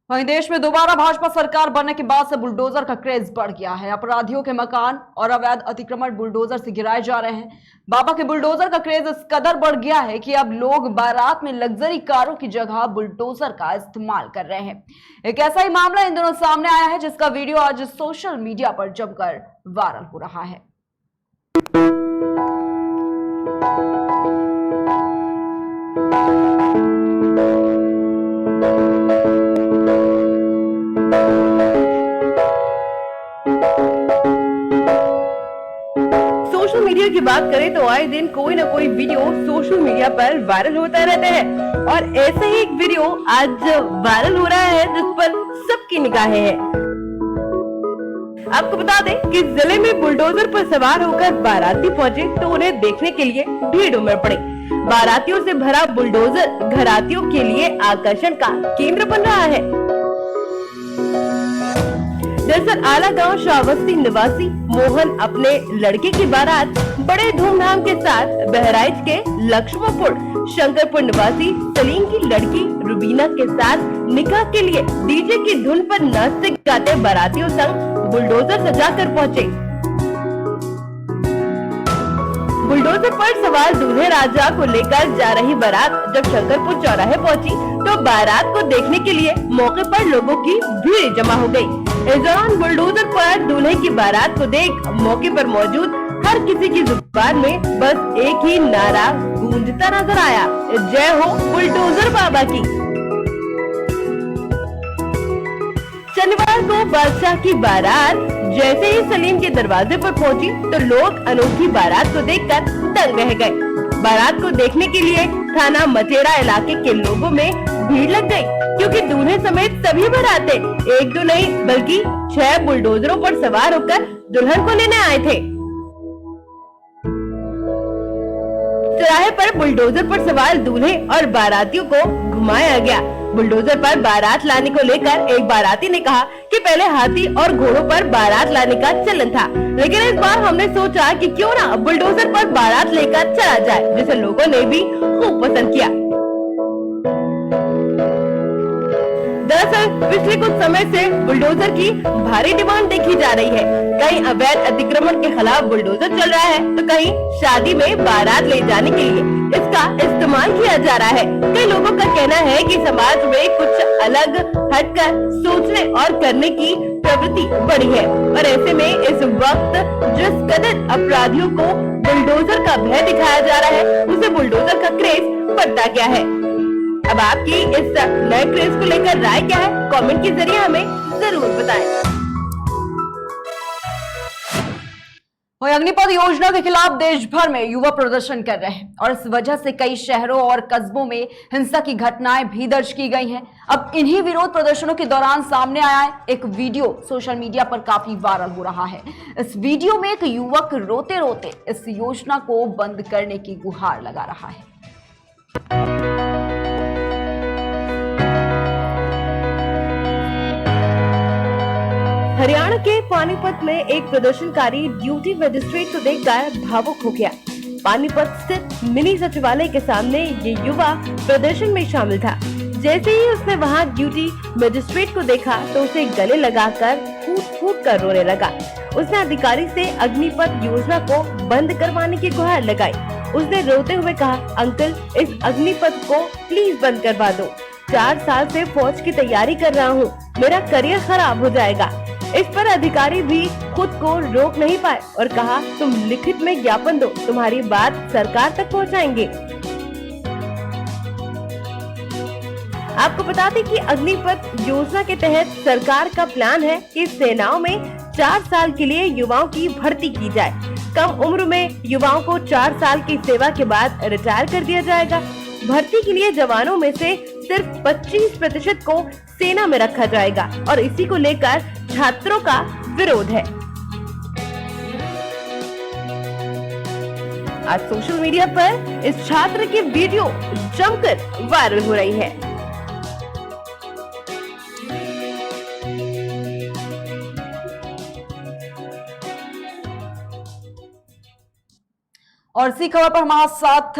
वहीं देश में दोबारा भाजपा सरकार बनने के बाद से बुलडोजर का क्रेज बढ़ गया है। अपराधियों के मकान और अवैध अतिक्रमण बुलडोजर से गिराए जा रहे हैं। बाबा के बुलडोजर का क्रेज इस कदर बढ़ गया है कि अब लोग बारात में लग्जरी कारों की जगह बुलडोजर का इस्तेमाल कर रहे हैं। एक ऐसा ही मामला इन दिनों सामने आया है जिसका वीडियो आज सोशल मीडिया पर जमकर वायरल हो रहा है। सोशल मीडिया की बात करें तो आए दिन कोई ना कोई वीडियो सोशल मीडिया पर वायरल होता रहता है और ऐसे ही एक वीडियो आज वायरल हो रहा है जिस पर सबकी निगाहें हैं। आपको बता दें कि जिले में बुलडोजर पर सवार होकर बाराती पहुंचे तो उन्हें देखने के लिए भीड़ उमड़ पड़ी। बारातियों से भरा बुलडोजर घरातियों के लिए आकर्षण का केंद्र बन रहा है। दरअसल आला गांव श्रावस्ती निवासी मोहन अपने लड़के की बारात बड़े धूमधाम के साथ बहराइच के लक्ष्मणपुर शंकरपुर निवासी सलीम की लड़की रुबीना के साथ निकाह के लिए डीजे की धुन पर नाचते गाते बारातियों संग बुलडोजर सजाकर पहुंचे। बुलडोजर पर सवार दूल्हे राजा को लेकर जा रही बारात जब शंकरपुर चौराहे पहुंची तो बारात को देखने के लिए मौके पर लोगों की भीड़ जमा हो गई। इस दौरान बुलडोजर पर दूल्हे की बारात को देख मौके पर मौजूद हर किसी की जुबान में बस एक ही नारा गूंजता नजर आया, जय हो बुलडोजर बाबा की। शनिवार को बादशाह की बारात जैसे ही सलीम के दरवाजे पर पहुंची तो लोग अनोखी बारात को देखकर दंग रह गए। बारात को देखने के लिए थाना मचेरा इलाके के लोगों में भीड़ लग गई क्योंकि दूल्हे समेत सभी बाराते एक दो नहीं बल्कि 6 बुलडोजरों पर सवार होकर दुल्हन को लेने आए थे। चौराहे पर बुलडोजर पर सवार दूल्हे और बारातियों को घुमाया गया। बुलडोजर पर बारात लाने को लेकर एक बाराती ने कहा कि पहले हाथी और घोड़ों पर बारात लाने का चलन था, लेकिन इस बार हमने सोचा कि क्यों ना बुलडोजर पर बारात लेकर चला जाए, जिसे लोगों ने भी खूब पसंद किया। दरअसल पिछले कुछ समय से बुलडोजर की भारी डिमांड देखी जा रही है। कहीं अवैध अतिक्रमण के खिलाफ बुलडोजर चल रहा है तो कहीं शादी में बारात ले जाने के लिए इसका इस्तेमाल किया जा रहा है। कई लोगों का कहना है कि समाज में कुछ अलग हटकर सोचने और करने की प्रवृत्ति बढ़ी है और ऐसे में इस वक्त जिस कदर अपराधियों को बुलडोजर का भय दिखाया जा रहा है उसे बुलडोजर का क्रेज बढ़ता गया है। अब आपकी इस नए क्रेज को लेकर राय क्या है, कमेंट के जरिए हमें जरूर बताएं। वहीं अग्निपथ योजना के खिलाफ देश भर में युवा प्रदर्शन कर रहे हैं और इस वजह से कई शहरों और कस्बों में हिंसा की घटनाएं भी दर्ज की गई हैं। अब इन्हीं विरोध प्रदर्शनों के दौरान सामने आया है एक वीडियो सोशल मीडिया पर काफी वायरल हो रहा है। इस वीडियो में एक युवक रोते रोते इस योजना को बंद करने की गुहार लगा रहा है। हरियाणा के पानीपत में एक प्रदर्शनकारी ड्यूटी मजिस्ट्रेट को देखकर भावुक हो गया। पानीपत स्थित मिनी सचिवालय के सामने ये युवा प्रदर्शन में शामिल था। जैसे ही उसने वहां ड्यूटी मजिस्ट्रेट को देखा तो उसे गले लगाकर फूट कर रोने लगा। उसने अधिकारी से अग्निपथ योजना को बंद करवाने की गुहार लगाई। उसने रोते हुए कहा, अंकल इस अग्निपथ को प्लीज बंद करवा दो। 4 साल से फौज की तैयारी कर रहा हूँ, मेरा करियर खराब हो जाएगा। इस पर अधिकारी भी खुद को रोक नहीं पाए और कहा, तुम लिखित में ज्ञापन दो, तुम्हारी बात सरकार तक पहुंचाएंगे। आपको बता दें कि अग्निपथ योजना के तहत सरकार का प्लान है कि सेनाओं में 4 साल के लिए युवाओं की भर्ती की जाए। कम उम्र में युवाओं को 4 साल की सेवा के बाद रिटायर कर दिया जाएगा। भर्ती के लिए जवानों में से सिर्फ 25% को सेना में रखा जाएगा और इसी को लेकर छात्रों का विरोध है। आज सोशल मीडिया पर इस छात्र की वीडियो जमकर वायरल हो रही है। और इसी खबर पर हमारे साथ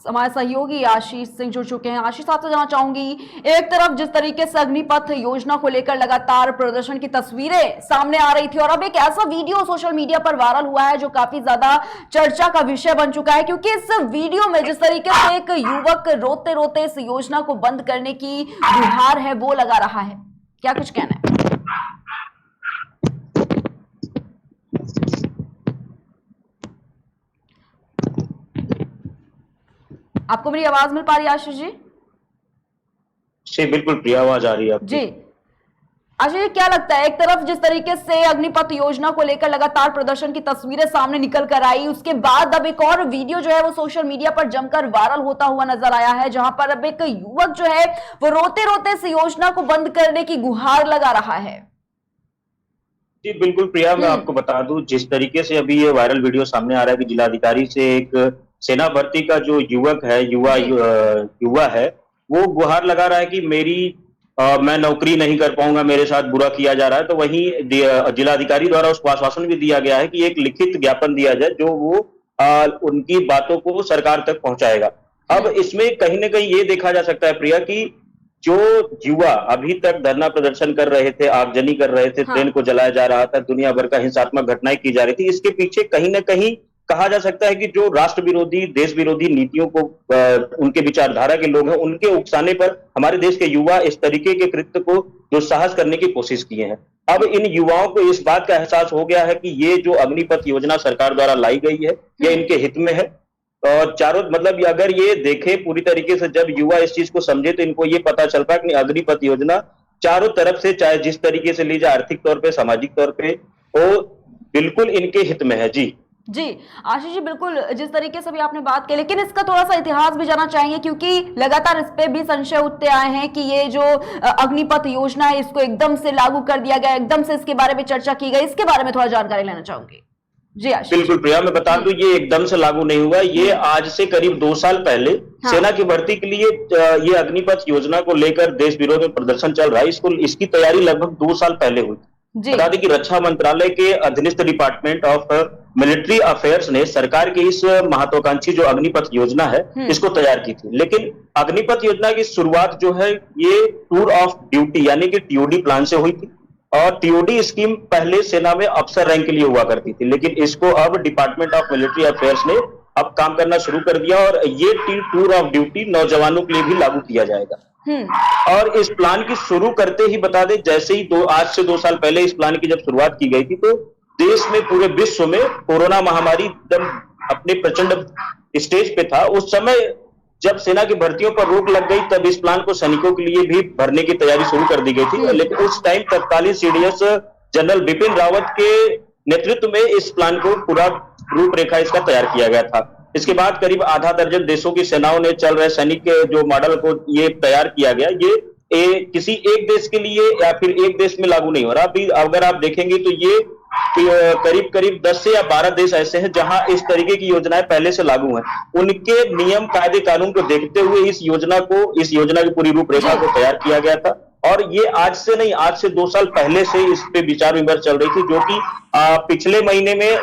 हमारे सहयोगी आशीष सिंह जुड़ चुके हैं। आशीष, आपसे जानना चाहूंगी, एक तरफ जिस तरीके से अग्निपथ योजना को लेकर लगातार प्रदर्शन की तस्वीरें सामने आ रही थी और अब एक ऐसा वीडियो सोशल मीडिया पर वायरल हुआ है जो काफी ज्यादा चर्चा का विषय बन चुका है, क्योंकि इस वीडियो में जिस तरीके से एक युवक रोते रोते इस योजना को बंद करने की गुहार है वो लगा रहा है, क्या कुछ कहना है? आपको मेरी आवाज मिल पा रही है आशीष जी? जी बिल्कुल प्रिया, आवाज आ रही है आपकी। जी आशीष जी, क्या लगता है, एक तरफ जिस तरीके से अग्निपथ योजना को लेकर लगातार प्रदर्शन की तस्वीरें सामने निकल कर आई, उसके बाद अब एक और वीडियो जो है वो सोशल मीडिया पर जमकर वायरल होता हुआ नजर आया है, जहां पर अब एक युवक जो है वो रोते रोते इस योजना को बंद करने की गुहार लगा रहा है। जी बिल्कुल प्रिया, मैं आपको बता दूं, जिस तरीके से अभी ये वायरल वीडियो सामने आ रहा है कि जिलाधिकारी से एक सेना भर्ती का जो युवक है, युवा है, वो गुहार लगा रहा है कि मैं नौकरी नहीं कर पाऊंगा, मेरे साथ बुरा किया जा रहा है। तो वहीं जिलाधिकारी द्वारा उसको आश्वासन भी दिया गया है कि एक लिखित ज्ञापन दिया जाए जो वो उनकी बातों को सरकार तक पहुंचाएगा। अब इसमें कहीं ना कहीं ये देखा जा सकता है प्रिया कि जो युवा अभी तक धरना प्रदर्शन कर रहे थे, आगजनी कर रहे थे, ट्रेन को जलाया जा रहा था, दुनिया भर का हिंसात्मक घटनाएं की जा रही थी, इसके पीछे कहीं ना कहीं कहा जा सकता है कि जो राष्ट्र विरोधी, देश विरोधी नीतियों को उनके विचारधारा के लोग हैं, उनके उकसाने पर हमारे देश के युवा इस तरीके के कृत्य को जो साहस करने की कोशिश किए हैं। अब इन युवाओं को इस बात का एहसास हो गया है कि ये जो अग्निपथ योजना सरकार द्वारा लाई गई है, ये इनके हित में है। और चारों मतलब अगर ये देखे पूरी तरीके से, जब युवा इस चीज को समझे तो इनको ये पता चल पाए कि अग्निपथ योजना चारों तरफ से, चाहे जिस तरीके से ली जाए, आर्थिक तौर पे, सामाजिक तौर पे, वो बिल्कुल इनके हित में है। जी आशीष जी, बिल्कुल जिस तरीके से भी आपने बात की, लेकिन इसका थोड़ा सा इतिहास भी जानना चाहेंगे, क्योंकि लगातार इस पे भी संशय उठते आए हैं कि ये जो अग्निपथ योजना है इसको एकदम से लागू कर दिया गया, एकदम से इसके बारे में चर्चा की गई, इसके बारे में थोड़ा जानकारी लेना चाहूंगी। जी आशीष। बिल्कुल प्रिया, मैं बता दूं, ये एकदम से लागू नहीं हुआ। ये आज से करीब 2 साल पहले सेना की भर्ती के लिए ये अग्निपथ योजना को लेकर देश विरोध में प्रदर्शन चल रहा है, इसकी तैयारी लगभग 2 साल पहले हुई। बता दें कि रक्षा मंत्रालय के अधीनस्थ डिपार्टमेंट ऑफ मिलिट्री अफेयर्स ने सरकार की इस महत्वाकांक्षी जो अग्निपथ योजना है इसको तैयार की थी। लेकिन अग्निपथ योजना की शुरुआत जो है ये टूर ऑफ ड्यूटी यानी कि टीओडी प्लान से हुई थी, और टीओडी स्कीम पहले सेना में अफसर रैंक के लिए हुआ करती थी, लेकिन इसको अब डिपार्टमेंट ऑफ मिलिट्री अफेयर्स ने अब काम करना शुरू कर दिया और ये टूर ऑफ ड्यूटी नौजवानों के लिए भी लागू किया जाएगा। और इस प्लान की शुरू करते ही बता दें, जैसे ही आज से 2 साल पहले इस प्लान की जब शुरुआत की गई थी, तो देश में, पूरे विश्व में कोरोना महामारी एकदम अपने प्रचंड स्टेज पे था। उस समय जब सेना की भर्तियों पर रोक लग गई, तब इस प्लान को सैनिकों के लिए भी भरने की तैयारी शुरू कर दी गई थी। लेकिन उस टाइम तत्कालीन सीडीएस जनरल बिपिन रावत के नेतृत्व में इस प्लान को पूरा रूपरेखा इसका तैयार किया गया था। इसके बाद करीब आधा दर्जन देशों की सेनाओं ने चल रहे सैनिक के जो मॉडल को ये तैयार किया गया, ये किसी एक देश के लिए या फिर एक देश में लागू नहीं हो रहा। अभी अगर आप देखेंगे तो ये करीब 10 से या 12 देश ऐसे हैं जहां इस तरीके की योजनाएं पहले से लागू हैं। उनके नियम, कायदे, कानून को देखते हुए इस योजना की पूरी रूपरेखा को तैयार किया गया था। और ये आज से नहीं, आज से 2 साल पहले से इस पे विचार विमर्श चल रही थी, जो कि पिछले महीने में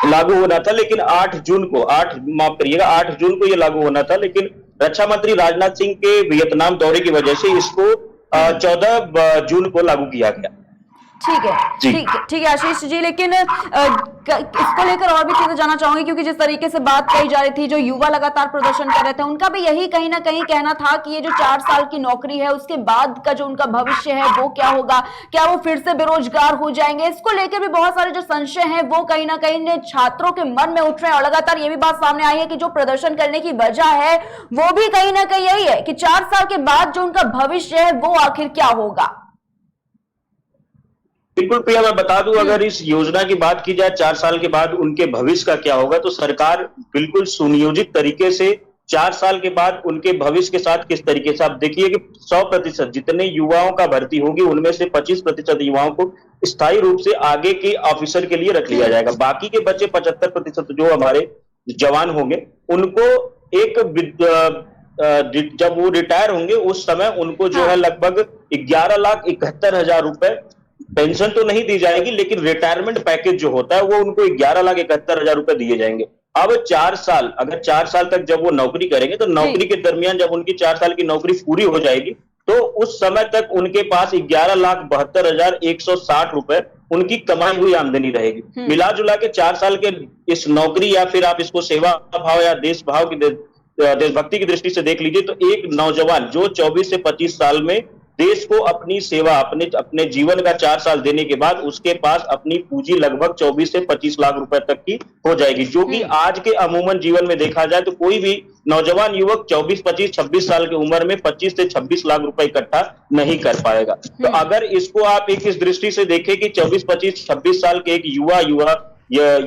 लागू होना था, लेकिन 8 जून को ये लागू होना था, लेकिन रक्षा मंत्री राजनाथ सिंह के वियतनाम दौरे की वजह से इसको 14 जून को लागू किया गया। ठीक है आशीष जी, लेकिन इसको लेकर और भी चीजें जानना चाहूंगी, क्योंकि जिस तरीके से बात कही जा रही थी, जो युवा लगातार प्रदर्शन कर रहे थे, उनका भी यही कहीं ना कहीं कहना था कि ये जो 4 साल की नौकरी है उसके बाद का जो उनका भविष्य है वो क्या होगा, क्या वो फिर से बेरोजगार हो जाएंगे। इसको लेकर भी बहुत सारे जो संशय हैं वो कहीं ना कहीं छात्रों के मन में उठ रहे हैं, और लगातार ये भी बात सामने आई है कि जो प्रदर्शन करने की वजह है वो भी कहीं ना कहीं यही है कि 4 साल के बाद जो उनका भविष्य है वो आखिर क्या होगा। बिल्कुल प्रिया, मैं बता दूं, अगर इस योजना की बात की जाए 4 साल के बाद उनके भविष्य का क्या होगा, तो सरकार बिल्कुल सुनियोजित तरीके से 4 साल के बाद उनके भविष्य के साथ किस तरीके से, आप देखिए कि 100% जितने युवाओं का भर्ती होगी उनमें से 25% युवाओं को स्थायी रूप से आगे के ऑफिसर के लिए रख लिया जाएगा। बाकी के बचे 75% जो हमारे जवान होंगे, उनको जब वो रिटायर होंगे उस समय उनको जो है लगभग 11,71,000 रुपए पेंशन तो नहीं दी जाएगी, लेकिन रिटायरमेंट पैकेज जो होता है वो उनको 11,71,000 रुपए दिए जाएंगे। अब 4 साल, अगर 4 साल तक जब वो नौकरी करेंगे तो नौकरी के दरमियान जब उनकी 4 साल की नौकरी पूरी हो जाएगी तो उस समय तक उनके पास 11,72,160 रुपए उनकी कमाई हुई आमदनी रहेगी। मिला जुला के 4 साल के इस नौकरी या फिर आप इसको सेवा भाव या देशभक्ति की दृष्टि से देख लीजिए तो एक नौजवान जो 24 से 25 साल में देश को अपनी सेवा अपने जीवन का 4 साल देने के बाद उसके पास अपनी पूंजी लगभग 24 से 25 लाख रुपए तक की हो जाएगी, जो कि आज के अमूमन जीवन में देखा जाए तो कोई भी नौजवान युवक 24, 25, 26 साल की उम्र में 25 से 26 लाख रुपए इकट्ठा नहीं कर पाएगा। तो अगर इसको आप एक इस दृष्टि से देखें कि 24, 25, 26 साल के एक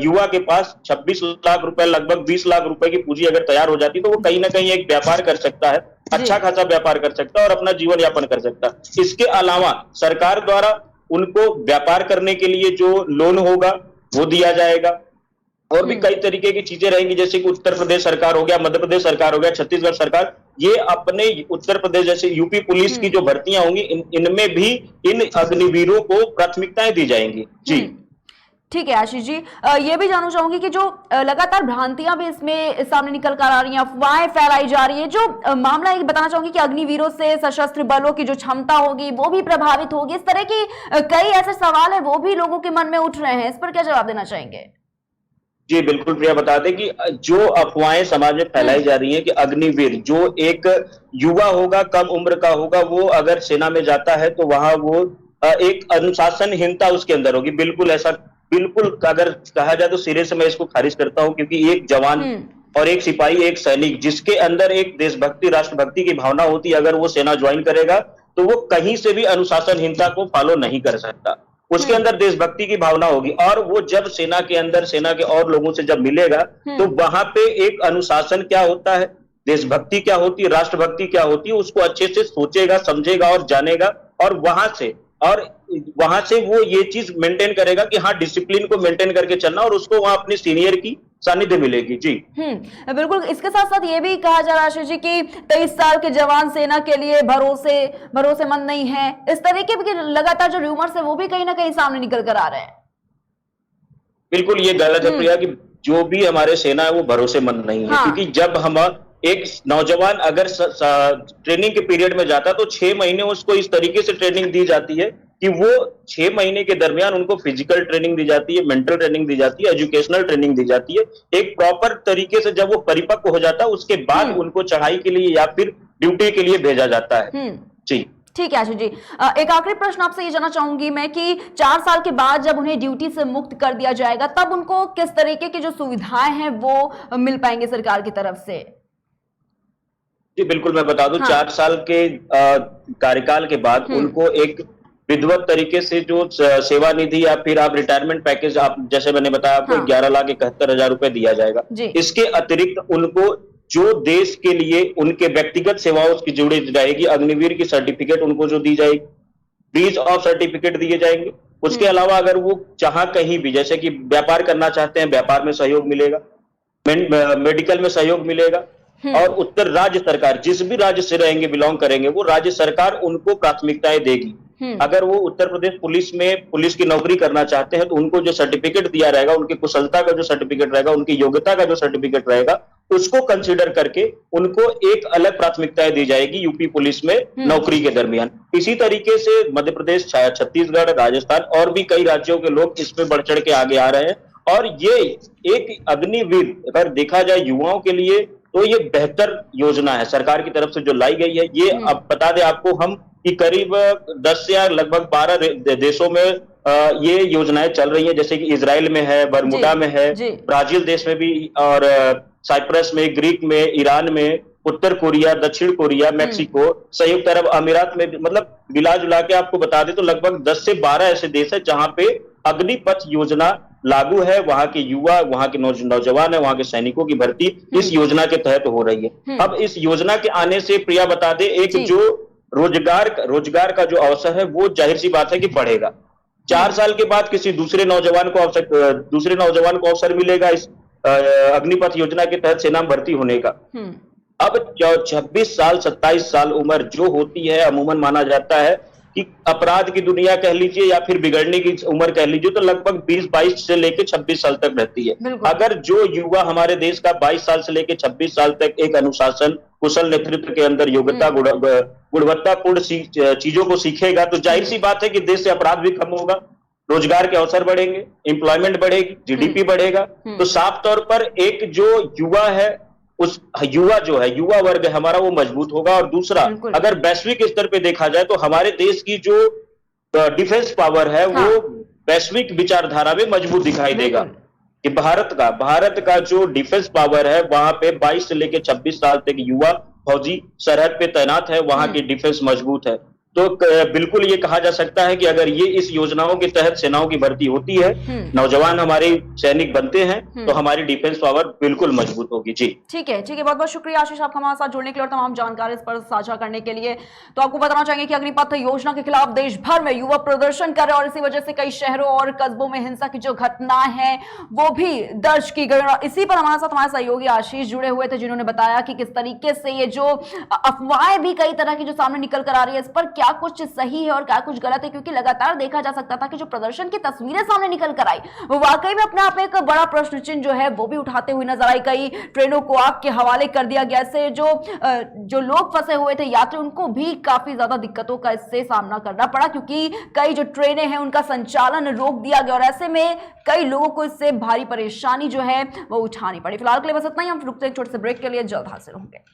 युवा के पास 26 लाख रुपए लगभग 20 लाख रुपए की पूंजी अगर तैयार हो जाती तो वो कहीं ना कहीं एक व्यापार कर सकता है, अच्छा खासा व्यापार कर सकता है और अपना जीवन यापन कर सकता है। इसके अलावा सरकार द्वारा उनको व्यापार करने के लिए जो लोन होगा वो दिया जाएगा और भी कई तरीके की चीजें रहेंगी, जैसे कि उत्तर प्रदेश सरकार हो गया, मध्य प्रदेश सरकार हो गया, छत्तीसगढ़ सरकार, ये अपने उत्तर प्रदेश जैसे यूपी पुलिस की जो भर्तियां होंगी इनमें भी इन अग्निवीरों को प्राथमिकताएं दी जाएंगी। जी ठीक है आशीष जी, ये भी जानना चाहूंगी कि जो लगातार भ्रांतियां भी इसमें सामने निकल कर आ रही हैं, अफवाहें फैलाई जा रही है, जो मामला ये बताना चाहूंगी कि अग्निवीरों से सशस्त्र बलों की जो क्षमता होगी वो भी प्रभावित होगी, इस तरह की कई ऐसे सवाल है वो भी लोगों के मन में उठ रहे हैं, इस पर क्या जवाब देना चाहेंगे? जी बिल्कुल प्रिया, बता दें कि जो अफवाहें समाज में फैलाई जा रही हैं कि अग्निवीर जो एक युवा होगा, कम उम्र का होगा, वो अगर सेना में जाता है तो वहां वो एक अनुशासनहीनता उसके अंदर होगी, बिल्कुल अगर कहा जाए तो सिरे से मैं इसको खारिज करता हूं, क्योंकि एक जवान और एक सिपाही, एक सैनिक जिसके अंदर एक देशभक्ति, राष्ट्रभक्ति की भावना होती है, अगर वो सेना ज्वाइन करेगा तो वो कहीं से भी अनुशासनहीनता को फॉलो नहीं कर सकता। उसके अंदर देशभक्ति की भावना होगी और वो जब सेना के अंदर सेना के और लोगों से जब मिलेगा तो वहां पे एक अनुशासन क्या होता है, देशभक्ति क्या होती है, राष्ट्रभक्ति क्या होती है, उसको अच्छे से सोचेगा, समझेगा और जानेगा और वहां से वो ये चीज मेंटेन करेगा कि हाँ डिसिप्लिन को मेंटेन करके चलना और उसको वहां अपने सीनियर की सानिध्य मिलेगी। जी बिल्कुल। इसके साथ साथ ये भी कहा जा रहा है आशीष जी कि 23 साल के जवान सेना के लिए भरोसेमंद नहीं है, इस तरीके के लगातार जो रूमर्स है वो भी कहीं ना कहीं सामने निकल कर आ रहे हैं। बिल्कुल ये गलत है प्रिया कि जो भी हमारे सेना है वो भरोसेमंद नहीं है, क्योंकि जब हम एक नौजवान अगर ट्रेनिंग के पीरियड में जाता तो 6 महीने उसको इस तरीके से ट्रेनिंग दी जाती है कि वो 6 महीने के दरमियान उनको फिजिकल ट्रेनिंग दी जाती है, मेंटल ट्रेनिंग दी जाती है, एजुकेशनल ट्रेनिंग दी जाती है। एक प्रॉपर तरीके से जब वो परिपक्व हो जाता है उसके बाद उनको चढ़ाई के लिए या फिर ड्यूटी के लिए भेजा जाता है। जी ठीक है आशीष जी, एक आखिरी प्रश्न आपसे ये जानना चाहूंगी मैं कि 4 साल के बाद जब उन्हें ड्यूटी से मुक्त कर दिया जाएगा तब उनको किस तरीके की जो सुविधाएं हैं वो मिल पाएंगे सरकार की तरफ से? जी बिल्कुल, मैं बता दूं 4 साल के कार्यकाल के बाद उनको एक विधिवत तरीके से जो सेवा निधि या फिर आप रिटायरमेंट पैकेज, आप जैसे मैंने बताया आपको 11,71,000 रुपए दिया जाएगा। इसके अतिरिक्त उनको जो देश के लिए उनके व्यक्तिगत सेवाओं की जुड़ी जाएगी, अग्निवीर की सर्टिफिकेट उनको जो दी जाएगी, ब्रीज ऑफ सर्टिफिकेट दिए जाएंगे। उसके अलावा अगर वो जहां कहीं भी जैसे कि व्यापार करना चाहते हैं, व्यापार में सहयोग मिलेगा, मेडिकल में सहयोग मिलेगा और उत्तर राज्य सरकार जिस भी राज्य से रहेंगे, बिलोंग करेंगे, वो राज्य सरकार उनको प्राथमिकताएं देगी। अगर वो उत्तर प्रदेश पुलिस में पुलिस की नौकरी करना चाहते हैं तो उनको जो सर्टिफिकेट दिया रहेगा, उनकी कुशलता का जो सर्टिफिकेट रहेगा, उनकी योग्यता का जो सर्टिफिकेट रहेगा, उसको कंसीडर करके उनको एक अलग प्राथमिकताएं दी जाएगी यूपी पुलिस में नौकरी के दरमियान। इसी तरीके से मध्य प्रदेश, छत्तीसगढ़, राजस्थान और भी कई राज्यों के लोग इसमें बढ़ चढ़ के आगे आ रहे हैं और ये एक अग्निवीर अगर देखा जाए युवाओं के लिए तो ये बेहतर योजना है सरकार की तरफ से जो लाई गई है। ये अब बता दें आपको हम कि करीब 10 या लगभग 12 देशों में ये योजनाएं चल रही हैं, जैसे कि इजराइल में है, बरमुडा में है, ब्राजील देश में भी और साइप्रस में, ग्रीक में, ईरान में, उत्तर कोरिया, दक्षिण कोरिया, मैक्सिको, संयुक्त अरब अमीरात में, मतलब मिला जुला के आपको बता दें तो लगभग 10 से 12 ऐसे देश है जहां पे अग्निपथ योजना लागू है। वहां के युवा, वहां के नौजवान है, वहां के सैनिकों की भर्ती इस योजना के तहत हो रही है। अब इस योजना के आने से प्रिया बता दे एक जो रोजगार का जो अवसर है वो जाहिर सी बात है कि बढ़ेगा। 4 साल के बाद किसी दूसरे नौजवान को अवसर मिलेगा इस अग्निपथ योजना के तहत सेना में भर्ती होने का। अब 26 साल 27 साल उम्र जो होती है अमूमन माना जाता है कि अपराध की दुनिया कह लीजिए या फिर बिगड़ने की उम्र कह लीजिए, तो लगभग 22 से लेकर 26 साल तक रहती है। बिल्कुल। अगर जो युवा हमारे देश का 22 साल से लेकर 26 साल तक एक अनुशासन, कुशल नेतृत्व के अंदर योग्यता, गुणवत्तापूर्ण चीजों को सीखेगा, तो जाहिर सी बात है कि देश से अपराध भी कम होगा, रोजगार के अवसर बढ़ेंगे, एम्प्लॉयमेंट बढ़ेगी, जीडीपी बढ़ेगा। तो साफ तौर पर एक जो युवा है, उस युवा जो है, युवा वर्ग है हमारा, वो मजबूत होगा। और दूसरा, बिल्कुल। अगर वैश्विक स्तर पे देखा जाए तो हमारे देश की जो डिफेंस पावर है, हाँ। वो वैश्विक विचारधारा में मजबूत दिखाई देगा कि भारत का जो डिफेंस पावर है, वहां पे 22 से लेकर 26 साल तक युवा फौजी सरहद पे तैनात है, वहां की डिफेंस मजबूत है। तो बिल्कुल ये कहा जा सकता है कि अगर ये इस योजनाओं के तहत सेनाओं की भर्ती होती है, नौजवान हमारे सैनिक बनते हैं, तो हमारी डिफेंस पावर बिल्कुल मजबूत होगी। जी ठीक है, बहुत बहुत शुक्रिया आशीष, आपका हमारे साथ जुड़ने के लिए और तमाम जानकारी इस पर साझा करने के लिए। तो आपको बताना चाहेंगे कि अग्निपथ योजना के खिलाफ देश भर में युवा प्रदर्शन कर रहे हैं और इसी वजह से कई शहरों और कस्बों में हिंसा की जो घटना है वो भी दर्ज की गई। और इसी पर हमारे साथ हमारे सहयोगी आशीष जुड़े हुए थे, जिन्होंने बताया कि किस तरीके से ये जो अफवाहें भी कई तरह की जो सामने निकल कर आ रही है, इस पर क्या कुछ सही है और क्या कुछ गलत है, क्योंकि लगातार देखा जा सकता था कि जो प्रदर्शन की तस्वीरें सामने निकल कर आई वो वाकई में अपने आप में एक बड़ा प्रश्न चिन्ह जो है वो भी उठाते हुए नजर आई। कई ट्रेनों को आग के हवाले कर दिया गया, से जो लोग फंसे हुए थे यात्री, उनको भी काफी ज्यादा दिक्कतों का इससे सामना करना पड़ा, क्योंकि कई जो ट्रेनें हैं उनका संचालन रोक दिया गया और ऐसे में कई लोगों को इससे भारी परेशानी जो है वो उठानी पड़ी। फिलहाल के लिए बस इतना ही, हम रुकते हैं एक छोटे से ब्रेक के लिए, जल्द हाजिर होंगे।